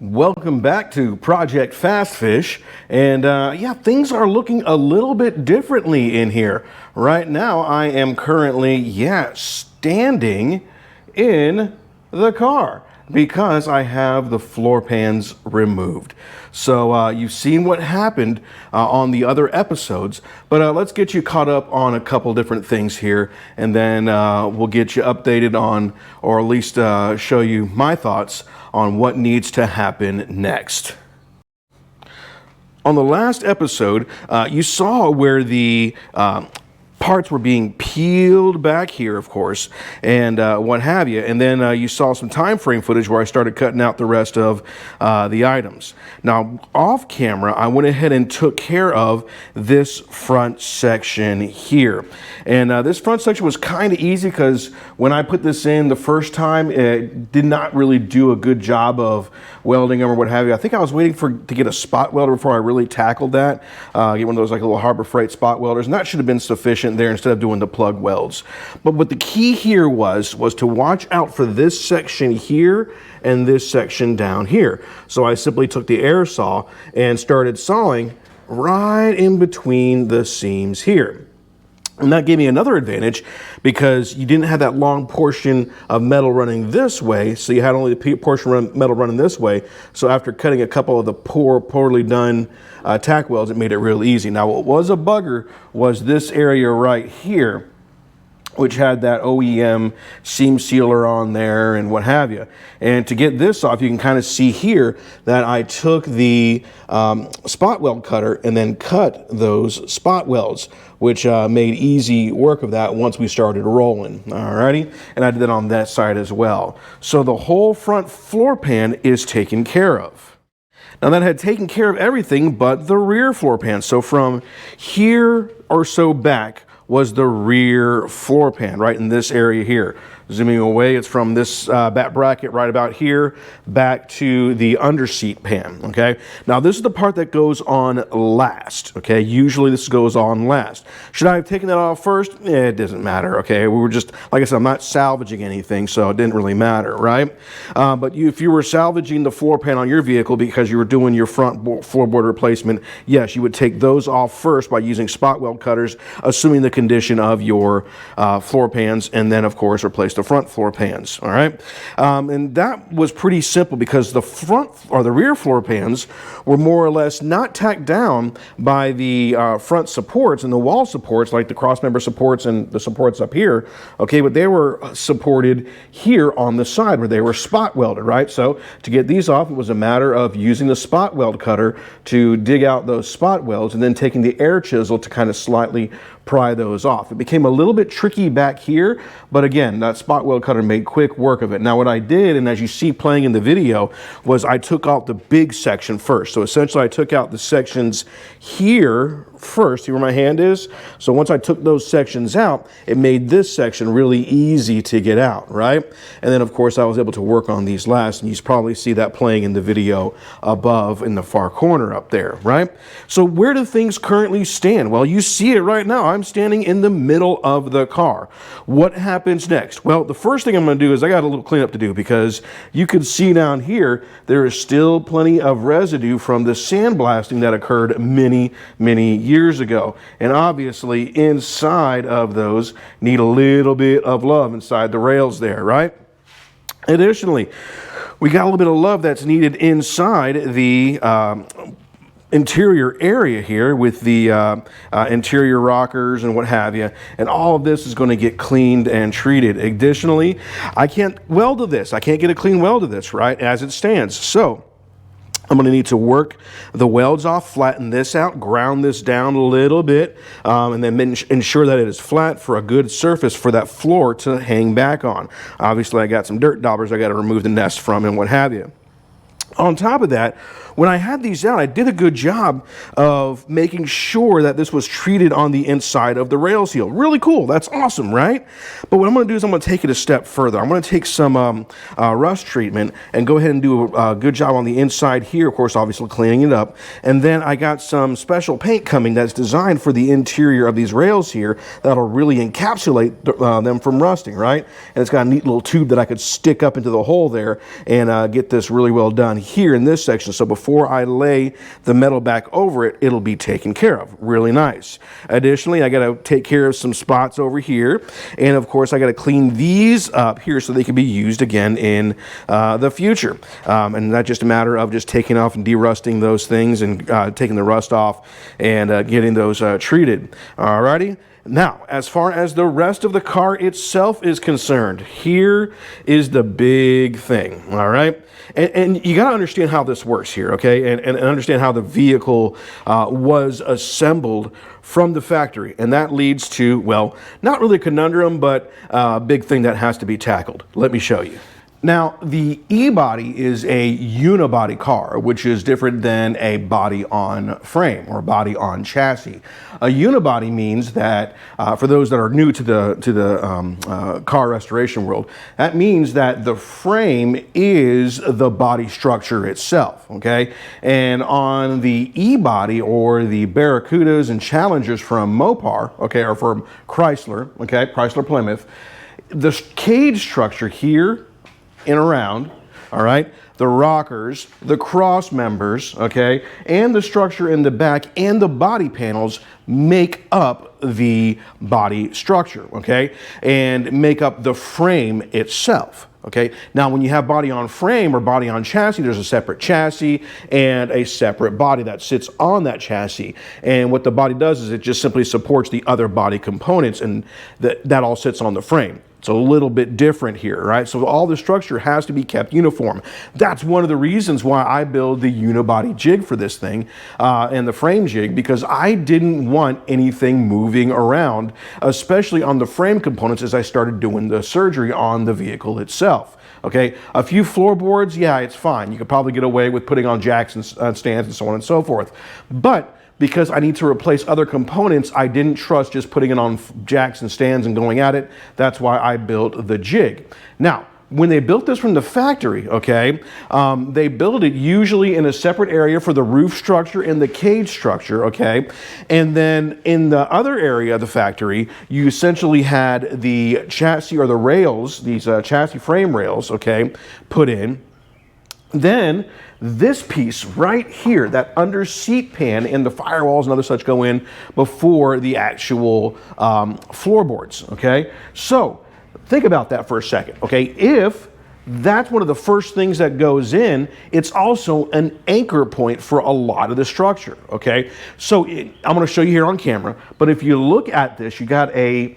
Welcome back to Project Fast Fish, and yeah, things are looking a little bit differently in here. Right now I am currently, standing in the car because I have the floor pans removed. So you've seen what happened on the other episodes, but let's get you caught up on a couple different things here, and then we'll get you updated on, or at least show you my thoughts on what needs to happen next. On the last episode, you saw where the parts were being peeled back here, of course, and what have you. And then you saw some time frame footage where I started cutting out the rest of the items. Now, off camera, I went ahead and took care of this front section here. And this front section was kind of easy because when I put this in the first time, it did not really do a good job of welding them or what have you. I think I was waiting to get a spot welder before I really tackled that. Get one of those like little Harbor Freight spot welders, and that should have been sufficient there instead of doing the plug welds. But what the key here was to watch out for this section here and this section down here. So I simply took the air saw and started sawing right in between the seams here. And that gave me another advantage because you didn't have that long portion of metal running this way, so you had only the portion of metal running this way. So after cutting a couple of the poorly done tack welds, it made it real easy. Now, what was a bugger was this area right here, which had that OEM seam sealer on there and what have you. And to get this off, you can kind of see here that I took the spot weld cutter and then cut those spot welds, which made easy work of that once we started rolling. Alrighty, and I did that on that side as well. So the whole front floor pan is taken care of. Now that had taken care of everything but the rear floor pan. So from here or so back was the rear floor pan, right in this area here. Zooming away, it's from this back bracket right about here back to the underseat pan, okay? Now this is the part that goes on last, okay? Usually this goes on last. Should I have taken that off first? It doesn't matter, okay? We were just, like I said, I'm not salvaging anything, so it didn't really matter, right? But if you were salvaging the floor pan on your vehicle because you were doing your front floorboard replacement, yes, you would take those off first by using spot weld cutters, assuming the condition of your floor pans, and then of course replace the front floor pans. All right, and that was pretty simple because the front or the rear floor pans were more or less not tacked down by the front supports and the wall supports like the cross member supports and the supports up here, okay, but they were supported here on the side where they were spot welded, right? So to get these off, it was a matter of using the spot weld cutter to dig out those spot welds and then taking the air chisel to kind of slightly pry those off. It became a little bit tricky back here, but again, that spot weld cutter made quick work of it. Now what I did, and as you see playing in the video, was I took out the big section first. So essentially I took out the sections here first. See where my hand is? So once I took those sections out, it made this section really easy to get out, right? And then of course I was able to work on these last, and you probably see that playing in the video above in the far corner up there, right? So where do things currently stand? Well, you see it right now. I'm standing in the middle of the car. What happens next? Well, the first thing I'm going to do is I got a little cleanup to do because you can see down here there is still plenty of residue from the sandblasting that occurred many years ago, and obviously inside of those need a little bit of love inside the rails there, right? Additionally, we got a little bit of love that's needed inside the interior area here with the interior rockers and what have you, and all of this is going to get cleaned and treated. Additionally, I can't weld to this. I can't get a clean weld to this, right, as it stands. So I'm going to need to work the welds off, flatten this out, ground this down a little bit, and then ensure that it is flat for a good surface for that floor to hang back on. Obviously, I got some dirt daubers I got to remove the nest from and what have you. On top of that, when I had these out, I did a good job of making sure that this was treated on the inside of the rail seal. Really cool. That's awesome, right? But what I'm going to do is I'm going to take it a step further. I'm going to take some rust treatment and go ahead and do a good job on the inside here, of course, obviously cleaning it up. And then I got some special paint coming that's designed for the interior of these rails here that'll really encapsulate them from rusting, right? And it's got a neat little tube that I could stick up into the hole there and get this really well done here in this section. So before I lay the metal back over it, it'll be taken care of. Really nice. Additionally, I got to take care of some spots over here. And of course, I got to clean these up here so they can be used again in the future. And that's just a matter of just taking off and derusting those things and taking the rust off and getting those treated. Alrighty. Now, as far as the rest of the car itself is concerned, here is the big thing, all right? And you got to understand how this works here, okay? And understand how the vehicle was assembled from the factory. And that leads to, well, not really a conundrum, but a big thing that has to be tackled. Let me show you. Now, the E-body is a unibody car, which is different than a body on frame or body on chassis. A unibody means that, for those that are new to the car restoration world, that means that the frame is the body structure itself, okay? And on the E-body or the Barracudas and Challengers from MOPAR, okay, or from Chrysler, okay, Chrysler Plymouth, the cage structure here and around, all right, the rockers, the cross members, okay, and the structure in the back and the body panels make up the body structure, okay, and make up the frame itself. Okay, now when you have body on frame or body on chassis, there's a separate chassis and a separate body that sits on that chassis. And what the body does is it just simply supports the other body components, and that all sits on the frame. It's a little bit different here, right? So all the structure has to be kept uniform. That's one of the reasons why I build the unibody jig for this thing and the frame jig, because I didn't want anything moving around, especially on the frame components as I started doing the surgery on the vehicle itself. Okay, a few floorboards, yeah, it's fine. You could probably get away with putting on jacks and stands and so on and so forth. But because I need to replace other components, I didn't trust just putting it on jacks and stands and going at it. That's why I built the jig. Now, when they built this from the factory, okay, they built it usually in a separate area for the roof structure and the cage structure, okay? And then in the other area of the factory, you essentially had the chassis or the rails, these chassis frame rails, okay, put in. Then this piece right here, that under seat pan and the firewalls and other such go in before the actual floorboards, okay? So think about that for a second, okay? If that's one of the first things that goes in, it's also an anchor point for a lot of the structure, okay? So I'm going to show you here on camera, but if you look at this, you got a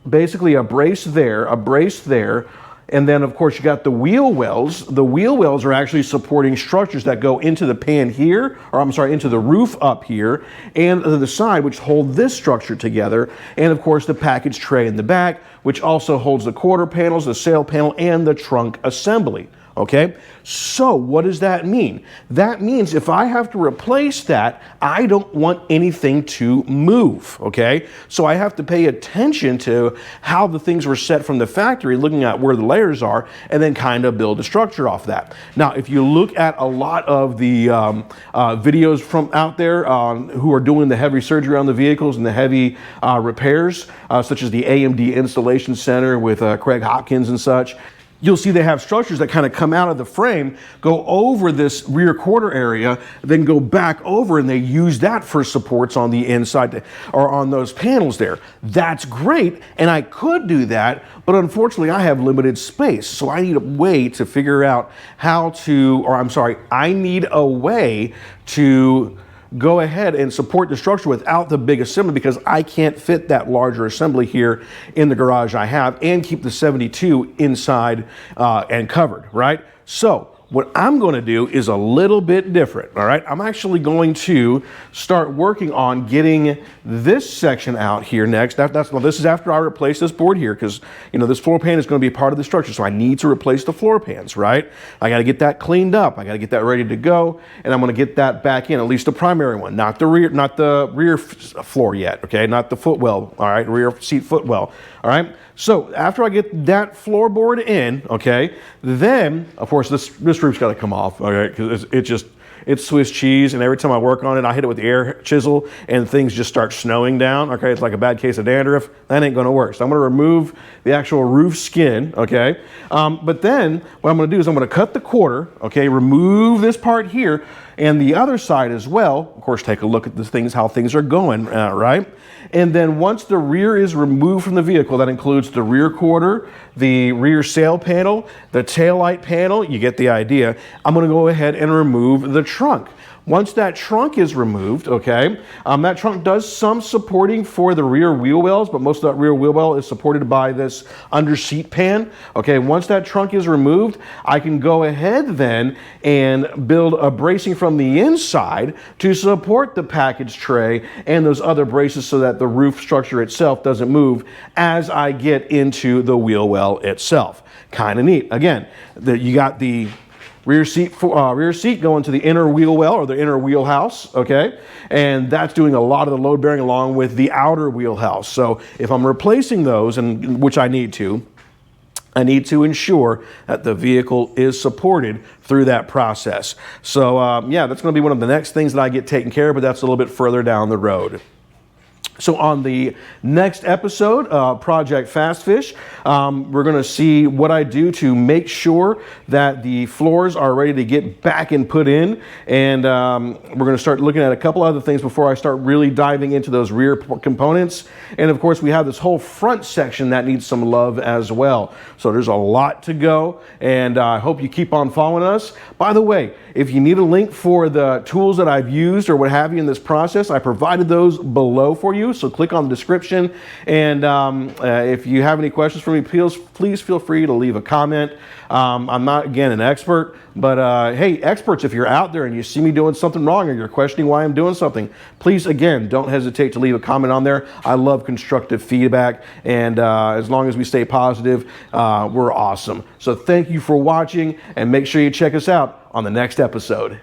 basically a brace there, and then, of course, you got the wheel wells. The wheel wells are actually supporting structures that go into the pan here, or I'm sorry, into the roof up here, and to the side, which hold this structure together. And, of course, the package tray in the back, which also holds the quarter panels, the sail panel, and the trunk assembly. Okay, so what does that mean? That means if I have to replace that, I don't want anything to move, okay? So I have to pay attention to how the things were set from the factory, looking at where the layers are, and then kind of build a structure off that. Now, if you look at a lot of the videos from out there who are doing the heavy surgery on the vehicles and the heavy repairs, such as the AMD Installation Center with Craig Hopkins and such, you'll see they have structures that kind of come out of the frame, go over this rear quarter area, then go back over, and they use that for supports on the inside or on those panels there. That's great, and I could do that, but unfortunately I have limited space. So I need a way to figure out how to, or I'm sorry, I need a way to go ahead and support the structure without the big assembly, because I can't fit that larger assembly here in the garage I have and keep the 72 inside and covered, right? So what I'm going to do is a little bit different, all right? I'm actually going to start working on getting this section out here next. Well, this is after I replace this board here, because, you know, this floor pan is going to be part of the structure, so I need to replace the floor pans, right? I got to get that cleaned up. I got to get that ready to go, and I'm going to get that back in, at least the primary one, not the rear floor yet, okay? Not the footwell, all right? Rear seat footwell, all right? So after I get that floorboard in, okay, then of course this roof's got to come off, okay, because it's Swiss cheese, and every time I work on it, I hit it with the air chisel, and things just start snowing down. Okay, it's like a bad case of dandruff. That ain't going to work. So I'm going to remove the actual roof skin. Okay, but then what I'm going to do is I'm going to cut the quarter. Okay, remove this part here and the other side as well. Of course, take a look at how things are going, right? And then once the rear is removed from the vehicle, that includes the rear quarter, the rear sail panel, the taillight panel, you get the idea. I'm going to go ahead and remove the trunk. Once that trunk is removed, okay, that trunk does some supporting for the rear wheel wells, but most of that rear wheel well is supported by this under seat pan. Okay, once that trunk is removed, I can go ahead then and build a bracing from the inside to support the package tray and those other braces so that the roof structure itself doesn't move as I get into the wheel well itself. Kind of neat. Again, you got the rear seat going to the inner wheel well or the inner wheelhouse, okay? And that's doing a lot of the load bearing along with the outer wheelhouse. So if I'm replacing those, and which I need to ensure that the vehicle is supported through that process. So yeah, that's going to be one of the next things that I get taken care of, but that's a little bit further down the road. So on the next episode, Project Fast Fish, we're going to see what I do to make sure that the floors are ready to get back and put in. And we're going to start looking at a couple other things before I start really diving into those rear components. And of course, we have this whole front section that needs some love as well. So there's a lot to go, and I hope you keep on following us. By the way, if you need a link for the tools that I've used or what have you in this process, I provided those below for you. So click on the description, and if you have any questions for me, please feel free to leave a comment. I'm not, again, an expert, but hey, experts, if you're out there and you see me doing something wrong or you're questioning why I'm doing something, please, again, don't hesitate to leave a comment on there. I love constructive feedback, and as long as we stay positive, we're awesome. So thank you for watching, and make sure you check us out on the next episode.